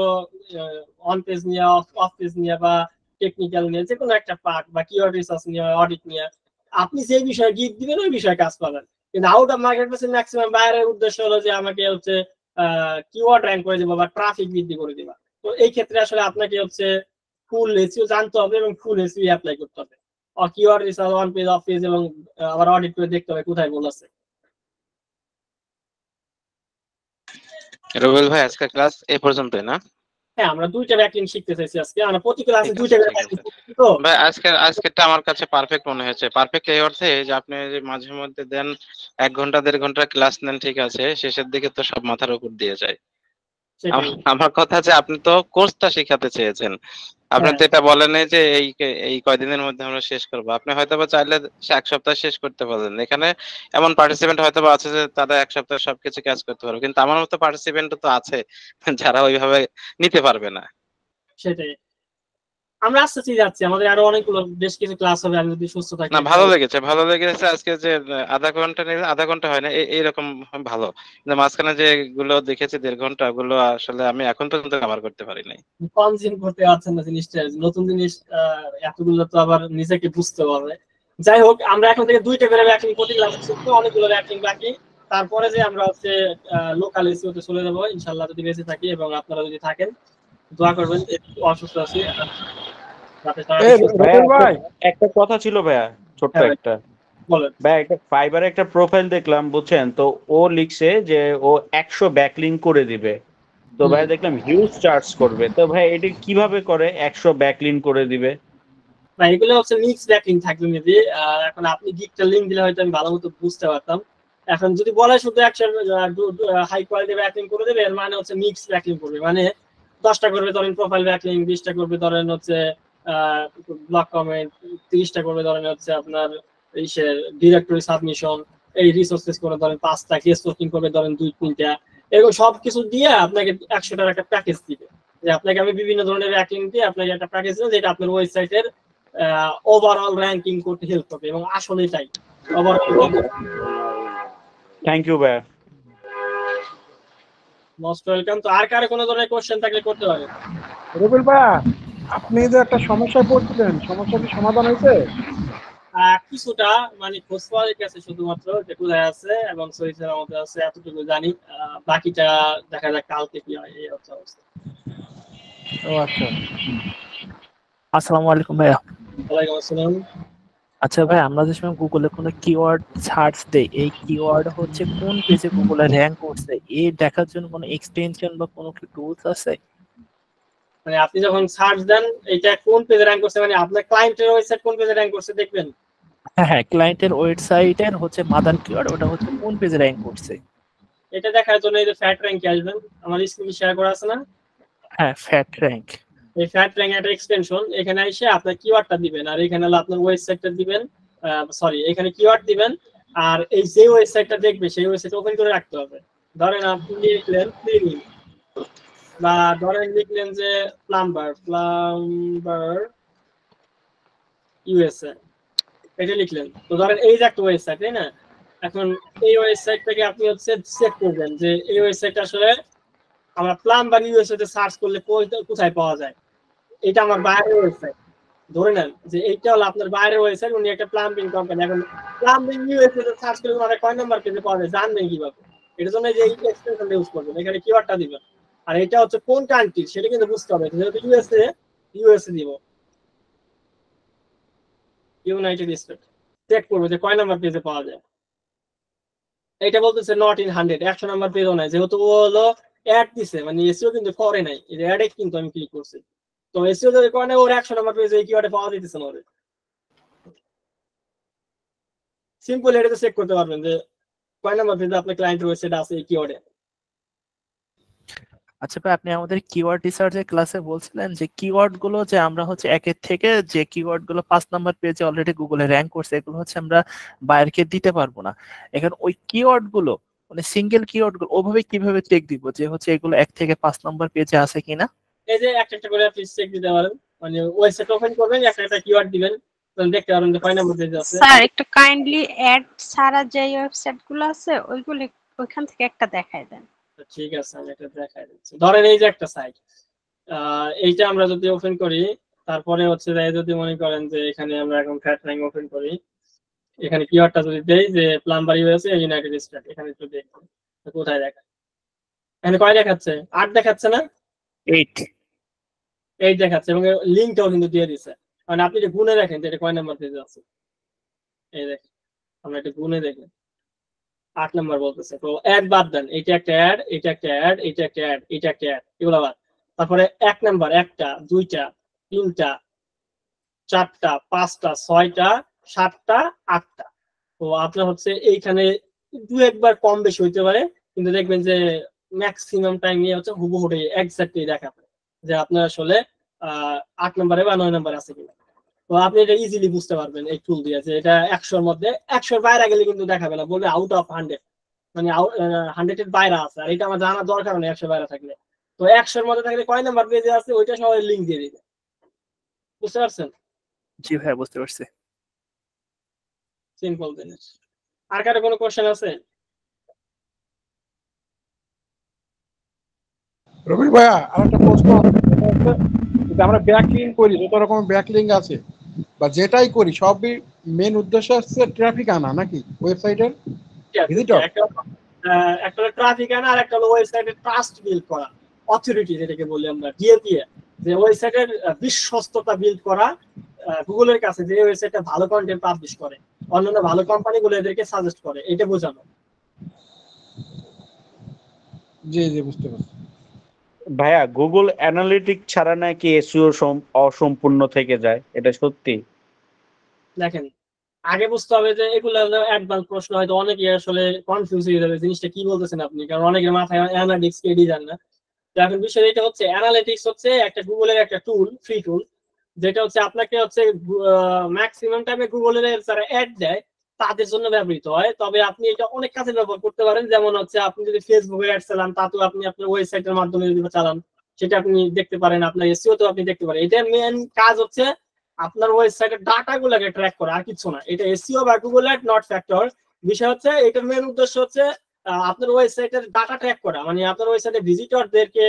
অন পেজ নিয়ে, অফ পেজ নিয়ে, বা টেকনিক্যাল নিয়ে, যে কোনো একটা পার্ট, বা কিওয়ার্ড রিসার্চ নিয়ে, অডিট নিয়ে, আপনি যে বিষয়ে গিগ দিবেন ওই বিষয়ে কাজ পাবেন। কিন্তু আউট অফ মার্কেট প্লেসে ম্যাক্সিমাম বায়ারের উদ্দেশ্য হলো যে আমাকে হচ্ছে কিওয়ার্ড র্যাঙ্ক করে দিবা বা ট্রাফিক বৃদ্ধি করে দিবা। তো এই ক্ষেত্রে আসলে আপনাকে হচ্ছে ফুল এসইও জানতে হবে এবং ফুল এসইও অ্যাপ্লাই করতে হবে। Keyword research, on page, of page এবং আবার অডিট করে দেখতে হবে কোথায় ভুল আছে। রুবেল ভাই আজকে ক্লাস এ পর্যন্তই না? হ্যাঁ, আমরা 2টা ব্যাকলিং শিখতে চাইছি আজকে। আমরা প্রতি ক্লাসে ঠিক 2টা আছে, করে ঠিক ব্যাকলিং আছে। শিখছি তো। ভাই আজকেরটা আমার কাছে পারফেক্ট মনে হয়েছে। পারফেক্ট এই অর্থে যে আপনি যে মাঝে মধ্যে দেন 1 ঘন্টা 1.5 ঘন্টা ক্লাস নেন, ঠিক আছে, শেষের দিকে তো সব মাথার উপর দিয়ে যায়। সেটাই। আমার কথা যে আপনি তো কোর্সটা শিখাতে চেয়েছেন, আপনি হ্যাঁ। তো এটা বলেন নাই যে এই কয়দিনের মধ্যে আমরা শেষ করবো। আপনি হয়তো বা চাইলে 1 সপ্তাহ শেষ করতে পারলেন। এখানে এমন পার্টিসিপেন্ট হয়তো বা আছে যে তারা 1 সপ্তাহে সবকিছু ক্যাচ করতে পারবে, কিন্তু আমার মতো পার্টিসিপেন্ট তো আছে যারা ওইভাবে নিতে পারবে না। সেটাই। আমরা আস্তে আস্তে যাচ্ছি, আমাদের আরো অনেকগুলো বেশ কিছু ক্লাস হবে আমি যদি সুস্থ থাকি। না, ভালো লেগেছে আজকে যে আধা ঘন্টা নিলে, আধা ঘন্টা হয় না এইরকম ভালো, কিন্তু মাঝখানে যে গুলো দেখেছি 1.5 ঘন্টা, ওগুলো আসলে আমি এখন পর্যন্ত কভার করতে পারি নাই। কনজিউম করতে পারছেন না জিনিসটা, নতুন জিনিস এতগুলো তো আবার নিজেকে বুঝতে হবে। যাই হোক, আমরা এখন থেকে 2টা করে ব্যাকলিং প্রতি ক্লাসে শিখবো, অনেকগুলো ব্যাকলিং বাকি। তারপরে যে আমরা হচ্ছে লোকাল এসইওতে চলে যাবো ইনশাআল্লাহ, যদি বেঁচে থাকি এবং আপনারা যদি থাকেন দোয়া করবেন। একটু অসুস্থ আছি, যাতে তাড়াতাড়ি সুস্থ হই। ভাই একটা কথা ছিল ভাইয়া, ছোট্ট হ্যাঁ ভাই, একটা। বলেন। ভাই একটা ফাইবারে একটা প্রোফাইল দেখলাম, বুঝছেন তো, ও লিখছে যে ও 100 ব্যাকলিং করে দিবে। তো ভাই দেখলাম হিউজ চার্জ করবে। তো ভাই এটা কিভাবে করে 100 ব্যাকলিং করে দিবে? না, এগুলো হচ্ছে মিক্স ব্যাকলিং থাকবে মেবি। এখন আপনি গিগটা লিংক দিলে হয়তো আমি ভালো মতো বুঝতে পারতাম। এখন যদি বলে শুধু 100 হাই কোয়ালিটি ব্যাকলিং করে দেবে, এর মানে হচ্ছে মিক্স ব্যাকলিং করবে, মানে 10টা করবে ধরেন প্রোফাইল ব্যাকলিং, 20টা করবে ধরেন হচ্ছে ব্লগ কমেন্ট, 30টা করবে ধরেন হচ্ছে আপনার ইসের ডিরেক্টরি সাবমিশন, এই রিসোর্সেস করে ধরেন 5টা, কেস পোস্টিং করবে ধরেন 2-3টা, এরকম সবকিছু দিয়ে আপনাকে 100টার একটা প্যাকেজ দিবে। যে আপনাকে আমি বিভিন্ন ধরনের ব্যাকলিং দিয়ে আপনাকে একটা প্যাকেজ দেবো যেটা আপনার ওয়েবসাইটের ওভারঅল র্যাঙ্কিং করতে হেল্প করবে, এবং আসলে তাই ওভারঅল। থ্যাংক ইউ ভাইয়া। Most welcome. তো আর কারো কোনো ধরনের কোশ্চেন থাকলে করতে পারেন। রুবেল ভাই, আপনি যে একটা সমস্যায় পড়ছিলেন, সমস্যা কি সমাধান হয়েছে? কিছুটা মানে খোঁজ পাওয়া গেছে, শুধুমাত্র যে কোথায় আছে এবং সহিসের মধ্যে আছে এতটুকু জানি। বাকিটা দেখা যাক কালকে কি হয়, এই হচ্ছে অবস্থা। ও আচ্ছা। আসসালামু আলাইকুম ভাইয়া। ওয়ালাইকুম আসসালাম। আচ্ছা ভাই, আমরা যে সময় গুগলে কোনো কিওয়ার্ড সার্চ দেই, এই কিওয়ার্ড হচ্ছে কোন পেজে গুগলে র‍্যাঙ্ক করছে এই দেখার জন্য কোনো এক্সটেনশন বা কোনো কি টুলস আছে? মানে আপনি যখন সার্চ দেন এটা কোন পেজে র‍্যাঙ্ক করছে, মানে আপনার ক্লায়েন্টের ওয়েবসাইট কোন পেজে র‍্যাঙ্ক করছে দেখবেন। হ্যাঁ, ক্লায়েন্টের ওয়েবসাইটের হচ্ছে মাদার কিওয়ার্ড, ওটা হচ্ছে কোন পেজে র‍্যাঙ্ক করছে। এটা দেখার জন্য এই যে ফ্যাট র্যাঙ্কে আসবেন, আমার স্ক্রিনে শেয়ার করা আছে না? হ্যাঁ, ফ্যাট র্যাঙ্ক। এই ফ্যাট র্যাঙ্ক একটা এক্সটেনশন, এখানে এসে আপনার কিওয়ার্ডটা দিবেন, আর এখানে হলো আপনার ওয়েবসাইটটা দিবেন, সরি এখানে কিওয়ার্ড দিবেন, আর এই যে ওয়েবসাইটটা দেখবে সেই ওয়েবসাইট ওপেন করে রাখতে হবে। ধরেন আপনি লিখলেন ক্লিনিং, বা ধরেন লিখলেন যে প্লাম্বার ইউএসএ, এটা লিখলেন। তো ধরেন এই যে একটা ওয়েবসাইট, তাই না? এখন এই ওয়েবসাইটটাকে আপনি হচ্ছে চেক করবেন যে এই ওয়েবসাইট আসলে আমরা প্লাম্বার ইউএসএ তে সার্চ করলে কোথায় পাওয়া যায়। এটা আমার বাইরের ওয়েবসাইট, ধরে নেন যে এইটা হলো আপনার বাইরের ওয়েবসাইট, উনি একটা প্লাম্বিং কোম্পানি। এখন প্লাম্বিং ইউএসএ তে সার্চ করলে মানে কয় নাম্বার পেজে পাওয়া যায় জানবেন কিভাবে? এর জন্য যে এই এক্সটেনশনটা ইউজ করবেন, এখানে কিওয়ার্ডটা দিবেন, আর এটা হচ্ছে কোন কান্ট্রি সেটা কিন্তু বুঝতে হবে। যেহেতু ইউএসএ দিব, ইউনাইটেড স্টেট, চেক করবে যে কয় নাম্বার পেজে পাওয়া যায়। এটা বলতেছে নট ইন 100, 100 নাম্বার পেজও নাই, যেহেতু ও হলো অ্যাড দিছে, মানে এসইও কিন্তু করে নাই, এই অ্যাডে কিন্তু আমি ক্লিক করছি। তো এসইও যদি করে না, ওর 100 নাম্বার পেজে এই কিওয়ার্ডে পাওয়া যাইতেছে না। ওরে সিম্পল এটাতে চেক করতে পারবেন যে কয় নাম্বার পেজে আপনার ক্লায়েন্টের ওয়েবসাইট আছে এই কিওয়ার্ডে। আচ্ছা ভাই, আপনি আমাদের কিওয়ার্ড রিসার্চের ক্লাসে বলছিলেন যে কিওয়ার্ড গুলো যে আমরা হচ্ছে একের থেকে যে কিওয়ার্ড গুলো 5 নাম্বার পেজে অলরেডি গুগলে র‍্যাঙ্ক করছে, এগুলো হচ্ছে আমরা বাইরেকে দিতে পারবো না। এখন ওই কিওয়ার্ড গুলো মানে সিঙ্গেল কিওয়ার্ড গুলো ওভাবে কিভাবে চেক দিব যে হচ্ছে এগুলো 1 থেকে 5 নাম্বার পেজে আছে কিনা? এই যে একটা একটা করে আপনি চেক দিতে পারেন, মানে ওয়েবসাইট ওপেন করবেন, একটা একটা কিওয়ার্ড দিবেন, তাহলে দেখতে পারেন যে কয় নাম্বার পেজে আছে। স্যার একটু কাইন্ডলি অ্যাড সারা যে ওয়েবসাইট গুলো আছে ওইগুলো ওইখান থেকে একটা দেখাই দেন। ঠিক আছে, আমি এটা দেখাই দিচ্ছি। ধরেন এই যে একটা সাইট, এইটা আমরা যদি ওপেন করি, তারপরে হচ্ছে যদি মনে করেন যে এখানে আমরা এখন ফ্যাট র্যাঙ্ক ওপেন করি, এখানে কিওয়ার্ডটা যদি দেই যে প্লাম্বার ইউএসএ ইউনাইটেড স্টেট, এখানে একটু দেখুন কোথায় দেখায়। এখানে কয় দেখাচ্ছে? 8 দেখাচ্ছে না? 8 8 দেখাচ্ছে এবং লিঙ্কটাও কিন্তু দিয়ে দিছে। মানে আপনি যে গুণে দেখেন যে এটা কয় নাম্বার পেজে আছে। এই দেখেন আমরা এটা গুণে দেখি 8 নাম্বার বলতেছে। তো অ্যাড বাদ দেন, এটা একটা অ্যাড, এটা একটা অ্যাড, এটা একটা অ্যাড, এটা একটা অ্যাড, এগুলো বাদ। তারপরে 1 নাম্বার 1টা 2টা 3টা 4টা 5টা 6টা 7টা 8টা। তো আপনার হচ্ছে এইখানে 2-1 কম বেশি হইতে পারে, কিন্তু দেখবেন যে ম্যাক্সিমাম টাইম নিয়ে হচ্ছে হুবহু এক্স্যাক্টলি দেখাবে যে আপনার আসলে 8 নম্বরে বা 9 নম্বরে আছে কিনা। তো আপনি এটা ইজিলি বুঝতে পারবেন এই টুল দিয়ে যে এটা 100 এর মধ্যে 100 এর বাইরে গেলে কিন্তু দেখাবে না, বলবে আউট অফ 100, মানে 100 এর বাইরে আছে। আর এটা আমার জানা দরকার নেই 100 এর বাইরে থাকলে। তো 100 এর মধ্যে থাকলে কয় নাম্বার পেজে আছে ওইটা সবাই লিংক দিয়ে দিবে। বুঝতে পারছেন? জি ভাই বুঝতে পারছি। সিম্পল জিনিস। আর কারো কোনো কোশ্চেন আছে? রবি ভাইয়া আরেকটা প্রশ্ন আছে, সেটা হচ্ছে যদি আমরা ব্যাকলিং করি, যত রকম ব্যাকলিং আছে বা যেটাই করি সবই মেন উদ্দেশ্য হচ্ছে ট্রাফিক আনা নাকি ওয়েবসাইটের ভিজিটর? একটা হলো ট্রাফিক আনা আর একটা হলো ওয়েবসাইটের ট্রাস্ট বিল্ড করা, অথরিটি যেটাকে বলি আমরা ডিএপিএ, যে ওয়েবসাইটের বিশ্বস্ততা বিল্ড করা গুগলের কাছে, যে ওয়েবসাইটটা ভালো কন্টেন্ট পাবলিশ করে, অন্যান্য ভালো কোম্পানিগুলো এদেরকে সাজেস্ট করে, এটা বোঝানো। জি জি বুঝতে পারছি। ভাইয়া গুগল অ্যানালিটিক ছাড়া নাকি এসইও অসম্পূর্ণ থেকে যায়, এটা সত্যি? দেখেন আগে বুঝতে হবে যে এগুলো অ্যাডভান্স প্রশ্ন, হয়তো অনেকে আসলে কনফিউজ হয়ে যাবে জিনিসটা কি বলতেছেন আপনি, কারণ অনেকের মাথায় অ্যানালিটিক্স কেডি জান না। তো এখন বিষয় এটা হচ্ছে অ্যানালিটিক্স হচ্ছে একটা গুগলের একটা টুল, ফ্রি টুল, যেটা হচ্ছে আপনাকে হচ্ছে ম্যাক্সিমাম টাইমে গুগলের যারা অ্যাড দেয় তাদের জন্য ব্যবহৃত হয়। তবে আপনি এটা অনেক কাজে ব্যবহার করতে পারেন, যেমন হচ্ছে আপনি যদি ফেসবুকে অ্যাড চালান তাতেও আপনি আপনার ওয়েবসাইটের মাধ্যমে যদি চালান সেটা আপনি দেখতে পারেন, আপনার এসইও তো আপনি দেখতে পারেন। এটার মেইন কাজ হচ্ছে আপনার ওয়েবসাইটের ডাটা গুলোকে ট্র্যাক করা, আর কিছু না। এটা এসইও বা গুগল অ্যাড নট ফ্যাক্টর। বিষয় হচ্ছে এটার মেইন উদ্দেশ্য হচ্ছে আপনার ওয়েবসাইটের ডাটা ট্র্যাক করা, মানে আপনার ওয়েবসাইটে ভিজিটরদেরকে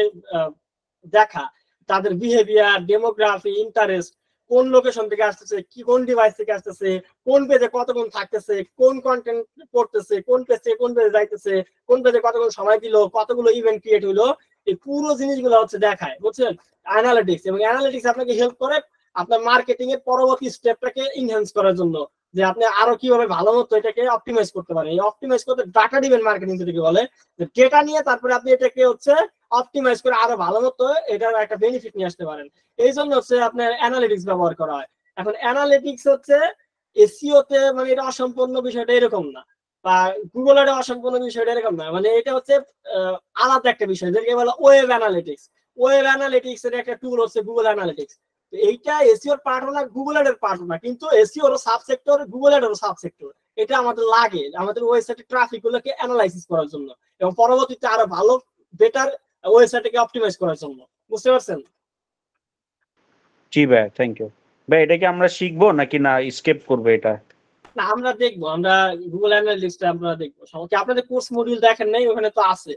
দেখা, তাদের বিহেভিয়ার, ডেমোগ্রাফি, ইন্টারেস্ট, কোন লোকেশন থেকে আসতেছে, কি কোন ডিভাইস থেকে আসতেছে, কোন পেজে কতক্ষণ থাকতেছে, কোন কন্টেন্ট পড়তেছে, কোন পেজ থেকে কোন পেজে যাইতেছে, কোন পেজে কতক্ষণ সময় দিল, কতগুলো ইভেন্ট ক্রিয়েট হইলো, এই পুরো জিনিসগুলো হচ্ছে দেখায়, বুঝছেন? অ্যানালিটিক্স। এবং অ্যানালিটিক্স আপনাকে হেল্প করে আপনার মার্কেটিং এর পরবর্তী স্টেপটাকে এনহ্যান্স করার জন্য, যে আপনি আরো কিভাবে ভালো মতো এটাকে অপটিমাইজ করতে পারেন। এই অপটিমাইজ করতে ডাটা ডিভেন মার্কেটিং যেটাকে বলে, যে ডেটা নিয়ে তারপরে আপনি এটাকে হচ্ছে অপটিমাইজ করে আরো ভালো মতো এটার একটা বেনিফিট নিয়ে আসতে পারেন। এই জন্য হচ্ছে আপনার অ্যানালিটিক্স ব্যবহার করা হয়। এখন অ্যানালিটিক্স হচ্ছে এসইও তে মানে এটা অসম্পূর্ণ বিষয়টা এরকম না, বা গুগল এর অসম্পূর্ণ বিষয়টা এরকম না, মানে এটা হচ্ছে আলাদা একটা বিষয়, যেটাকে বলে ওয়েব অ্যানালিটিক্স। ওয়েব অ্যানালিটিক্স এর একটা টুল হচ্ছে গুগল অ্যানালিটিক্স। এইটা এসইওর পার্ট না, গুগল এর পার্ট না, কিন্তু এসইওর সাবসেক্টর, গুগল এর সাবসেক্টর। এটা আমাদের লাগে আমাদের ওয়েবসাইটের ট্রাফিক গুলোকে অ্যানালাইসিস করার জন্য এবং পরবর্তীতে আরো ভালো বেটার ওয়েবসাইটকে অপটিমাইজ করার জন্য। বুঝতে পারছেন? জি ভাই, থ্যাংক ইউ ভাই। এটা কি আমরা শিখবো নাকি না স্কেপ করবো এটা? না আমরা দেখবো, আমরা গুগল অ্যানালিটিক্সটা আমরা দেখবো। কি আপনাদের কোর্স মডিউল দেখেন নাই? ওখানে তো আছে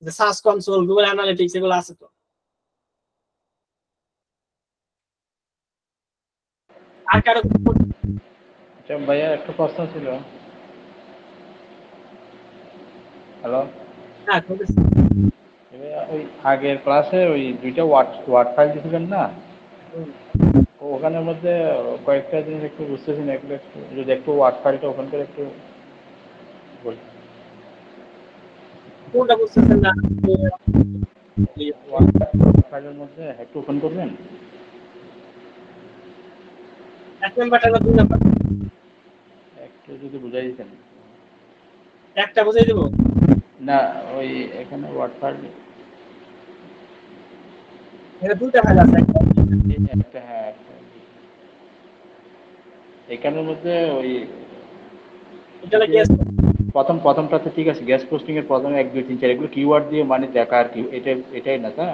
যে সার্চ কনসোল, গুগল অ্যানালিটিক্স, এগুলো আছে তো। আর কারো ভাইয়া একটা প্রশ্ন ছিল। হ্যালো, হ্যাঁ ওই আগের ক্লাসে ওই দুইটা ওয়ার্ড ফাইল দিয়েছিলেন না, ওখানের মধ্যে কয়েকটা জিনিস একটু বুঝতেছি না, এগুলো একটু যদি একটু ওয়ার্ড ফাইলটা ওপেন করে একটু বলি। কোনটা বুঝতেছেন না? ওয়ার্ড ফাইলের মধ্যে একটু ওপেন করবেন। 1 নাম্বারটা না 2 নাম্বার? একটু যদি বুঝাই দিতেন। একটা বুঝাই দেব না, ওই এখানে ওয়ার্ড ফাইল এখানে 2টা ফাইল আছে। একটা, হ্যাঁ এখানের মধ্যে ওই প্রথমটাতে ঠিক আছে, গ্যাস পোস্টিং এর প্রথমে 1 2 3 4 এগুলো কিওয়ার্ড দিয়ে মানে দেখা আর কি, এটাই না তা?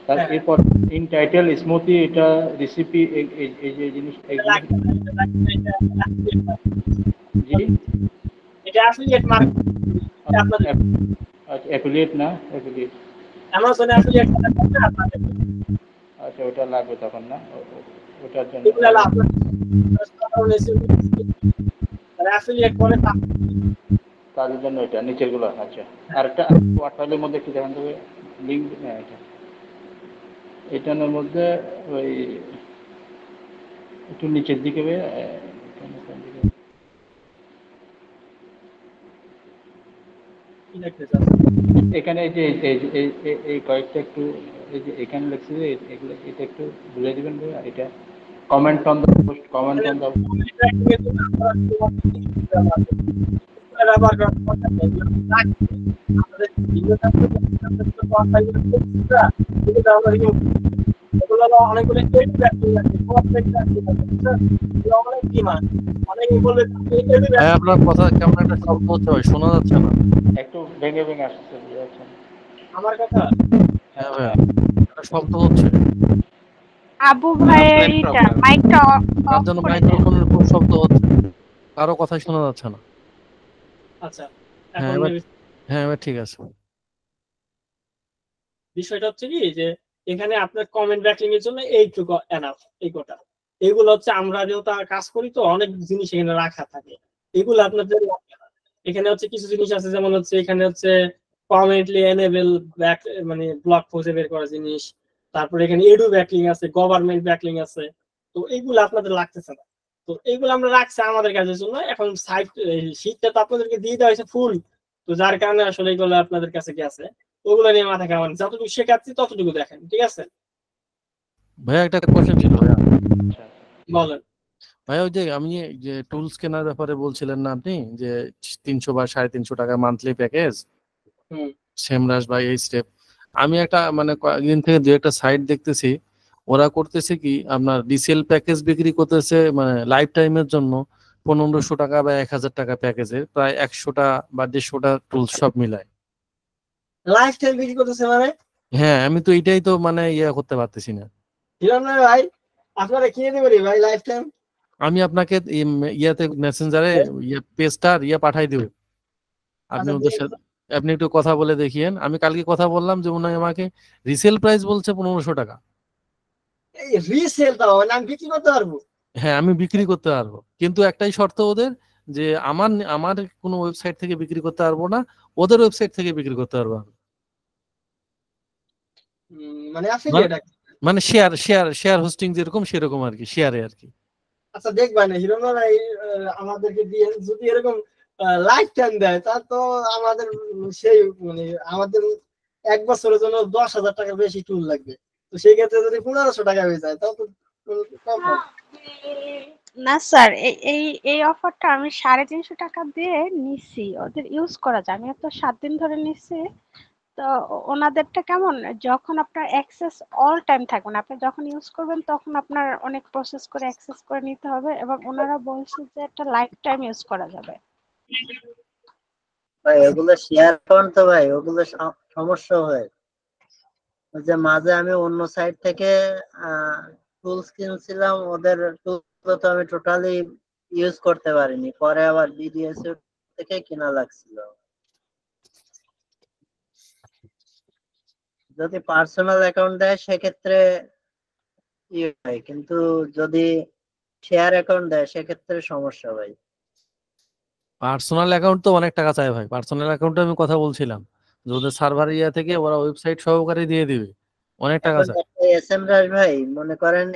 তার এরপর ইন টাইটেল, স্মুথি, এটা রেসিপি, এই যে জিনিস জি এটা অ্যাফিলিয়েট মার্কেটিং। আচ্ছা, অ্যাফিলিয়েট না, অ্যাফিলিয়েট অ্যামাজনে অ্যাফিলিয়েট করতে আপনাদের। আচ্ছা, ওটা লাগবে তখন না, ওটার জন্য এগুলা আপনাদের অ্যাফিলিয়েট করে তাদের জন্য এটা নিচের গুলো। আচ্ছা, আর একটা ওয়ার্ড ফাইলের মধ্যে একটু দেখান দেবে লিঙ্ক না এটা এটার মধ্যে ওই একটু নিচের দিকে কি লিখতে চান? এখানে এই যে এই কয়েকটা একটু এই যে এখানে লিখছি যে এগুলো এটা একটু বুঝিয়ে দিবেন ভাইয়া এটা comment on the post comment on the ব্যবহার করার দরকার নেই। এগুলো রাখি। আমাদের ভিডিও এগুলো হলো অনেকগুলো অনেক ডিমান্ড। অনেকে বলবে ভাই আপনার কথা কেমন একটা শব্দ হচ্ছে ভাই, শোনা যাচ্ছে না। একটু ভেঙে ভেঙে আসছে বুঝাচ্ছেন আমার কথা হ্যাঁ ভাই একটা শব্দ হচ্ছে, আবু ভাইয়ের এইটা মাইকটা তার অফ জন্য করে দেন। মাইক্রোফোনের খুব শব্দ হচ্ছে, কারো কথাই শোনা যাচ্ছে না। আচ্ছা হ্যাঁ এখন এবার ঠিক আছে। বিষয়টা হচ্ছে কি যে এখানে আপনার কমেন্ট ব্যাকলিং এর জন্য এইটুকু এনাফ, এই কোটা। এগুলো হচ্ছে আমরা যেহেতু কাজ করি তো অনেক জিনিস এখানে রাখা থাকে, এগুলো আপনাদের লাগবে না। এখানে হচ্ছে কিছু জিনিস আছে, যেমন হচ্ছে এখানে হচ্ছে পার্মানেন্টলি এনেবল ব্যাক মানে ব্লক খুঁজে বের করা জিনিস, তারপরে এখানে এডু ব্যাকলিং আছে, গভর্নমেন্ট ব্যাকলিং আছে। তো এইগুলো আপনাদের লাগতেছে না, তো এইগুলো আমরা রাখছি আমাদের কাজের জন্য। এখন সাইট শীটটা তো আপনাদেরকে দিয়ে দেওয়া হয়েছে ফুল, তো যার কারণে আসলে এগুলো আপনাদের কাছে গেছে। ওগুলো নিয়ে মাথা খাওয়ান, যতটুকু শেখাচ্ছি ততটুকু দেখেন, ঠিক আছে? ভাইয়া একটা কোশ্চেন ছিল ভাইয়া। বলেন। ভাইয়া ওই যে আমি যে টুলস কেনার ব্যাপারে বলছিলেন না আপনি, যে 300 বা 350 টাকা মান্থলি প্যাকেজ হুম সেমরাস বা এই স্টেপ, আমি একটা মানে কয়েকদিন থেকে দু একটা সাইট দেখতেছি, ওরা করতেছে কি আপনার ডিসেল প্যাকেজ বিক্রি করতেছে মানে লাইফ টাইমের জন্য 1500 টাকা বা 1000 টাকা প্যাকেজে প্রায় 100টা বা 150টা টুলস সব মিলায়। লাইফ টাইম বিক্রি করতেছে মানে? হ্যাঁ আমি তো এটাই তো মানে ইয়ে করতে পারতেছি না। হিরণ ভাই আপনারা কিনে দেবেন ভাই লাইফ টাইম? আমি আপনাকে ইয়াতে মেসেঞ্জারে পেজটা পাঠাই দিব, আপনি আচ্ছা ওদের সাথে আপনি একটু কথা বলে দেখিয়েন। আমি কালকে কথা বললাম যে উনি আমাকে রিসেল প্রাইস বলছে 1500 টাকা। এই রিসেল দাও মানে আমি বিক্রি করতে পারবো? হ্যাঁ আমি বিক্রি করতে পারবো, কিন্তু একটাই শর্ত ওদের, যে আমার আমার কোনো ওয়েবসাইট থেকে বিক্রি করতে পারবো না, ওদের ওয়েবসাইট থেকে বিক্রি করতে পারবো আমি। মানে অ্যাফিলিয়েট। মানে শেয়ার শেয়ার শেয়ার হোস্টিং যেরকম সেরকম আর কি, শেয়ারে আর কি। আচ্ছা দেখবেন হিরণ ভাই আমাদেরকে দিয়ে যদি এরকম লাইফ টাইম দেয় তা তো আমাদের সেই মানে আমাদের 1 বছরের জন্য 10,000 টাকা বেশি টুল লাগবে। তো সেই ক্ষেত্রে যদি 1500 টাকা হয়ে যায় তাও তো কম হবে। না স্যার, এই এই এই অফারটা আমি 350 টাকা দিয়ে নিছি, ওদের ইউজ করা যায়। আমি তো 7 দিন ধরে নিছি। তো ওনাদেরটা কেমন, যখন আপনার অ্যাক্সেস অল টাইম থাকবে না, আপনি যখন ইউজ করবেন তখন আপনার অনেক প্রসেস করে অ্যাক্সেস করে নিতে হবে, এবং ওনারা বলছে যে একটা লাইফ টাইম ইউজ করা যাবে। ভাই ওগুলো শেয়ার অ্যাকাউন্ট তো ভাই, ওগুলো সমস্যা হয়। ওই যে মাঝে আমি অন্য সাইট থেকে টুলস কিনছিলাম, ওদের টুলস তো আমি টোটালি ইউজ করতে পারিনি, পরে আবার বিডিএস থেকে কিনা লাগছিল। যদি পার্সোনাল অ্যাকাউন্ট দেয় সেক্ষেত্রে ইয়ে হয়, কিন্তু যদি শেয়ার অ্যাকাউন্ট দেয় সেক্ষেত্রে সমস্যা ভাই। পার্সোনাল অ্যাকাউন্ট তো অনেক টাকা চাই ভাই, পার্সোনাল অ্যাকাউন্টে আমি কথা বলছিলাম যে ওদের সার্ভার ইয়া থেকে ওরা ওয়েবসাইট সহকারে দিয়ে দিবে, অনেক টাকা এখন চাই। একটা এসএমরাশ ভাই মনে করেন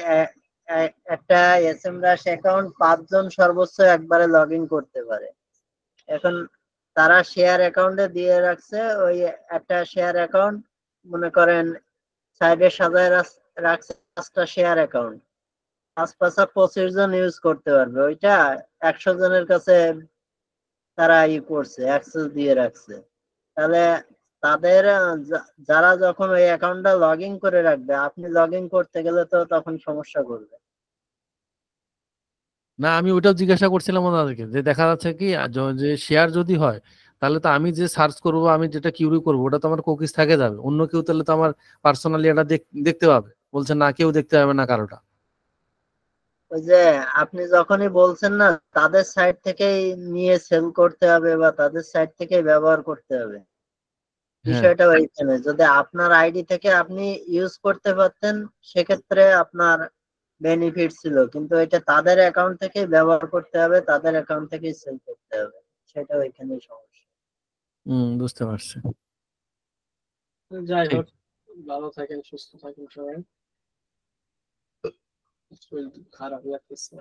একটা এসএমরাশ অ্যাকাউন্ট 5 জন সর্বোচ্চ একবারে লগ ইন করতে পারে। এখন তারা শেয়ার অ্যাকাউন্টে দিয়ে রাখছে, ওই একটা শেয়ার অ্যাকাউন্ট মনে করেন সাইডে সাজায় রাখছে 5টা শেয়ার অ্যাকাউন্ট, 25 জন ইউজ করতে পারবে। ওইটা 100 জনের কাছে তারা করছে, অ্যাক্সেস দিয়ে রাখছে। তাহলে তাদের যারা যখন ওই অ্যাকাউন্টটা লগ ইন করে রাখবে, আপনি লগ ইন করতে গেলে তো তখন সমস্যা করবে। না আমি ওইটাও জিজ্ঞাসা করছিলাম ওনাদেরকে, যে দেখা যাচ্ছে কি যে শেয়ার যদি হয় তাহলে তো আমি যে সার্চ করব, আমি যেটা কিউরি করবো ওটা তো আমার কুকিজ থেকে যাবে, অন্য কেউ তাহলে তো আমার পার্সোনালি এটা দেখতে পাবে। বলছে না, কেউ দেখতে পাবে না কারোটা। ওই যে আপনি যখনই বলছেন না তাদের সাইট থেকেই নিয়ে সেল করতে হবে বা তাদের সাইট থেকেই ব্যবহার করতে হবে, বিষয়টা ওইখানে। যদি আপনার আইডি থেকে আপনি ইউজ করতে পারতেন সেক্ষেত্রে আপনার বেনিফিট ছিল, কিন্তু এটা তাদের অ্যাকাউন্ট থেকেই ব্যবহার করতে হবে, তাদের অ্যাকাউন্ট থেকেই সেল করতে হবে, সেটা ওইখানে সমস্যা। বুঝতে পারছি। যাই ঠিক। হোক, ভালো থাকেন, সুস্থ থাকেন সবাই। শরীর খারাপ লাগতেছে।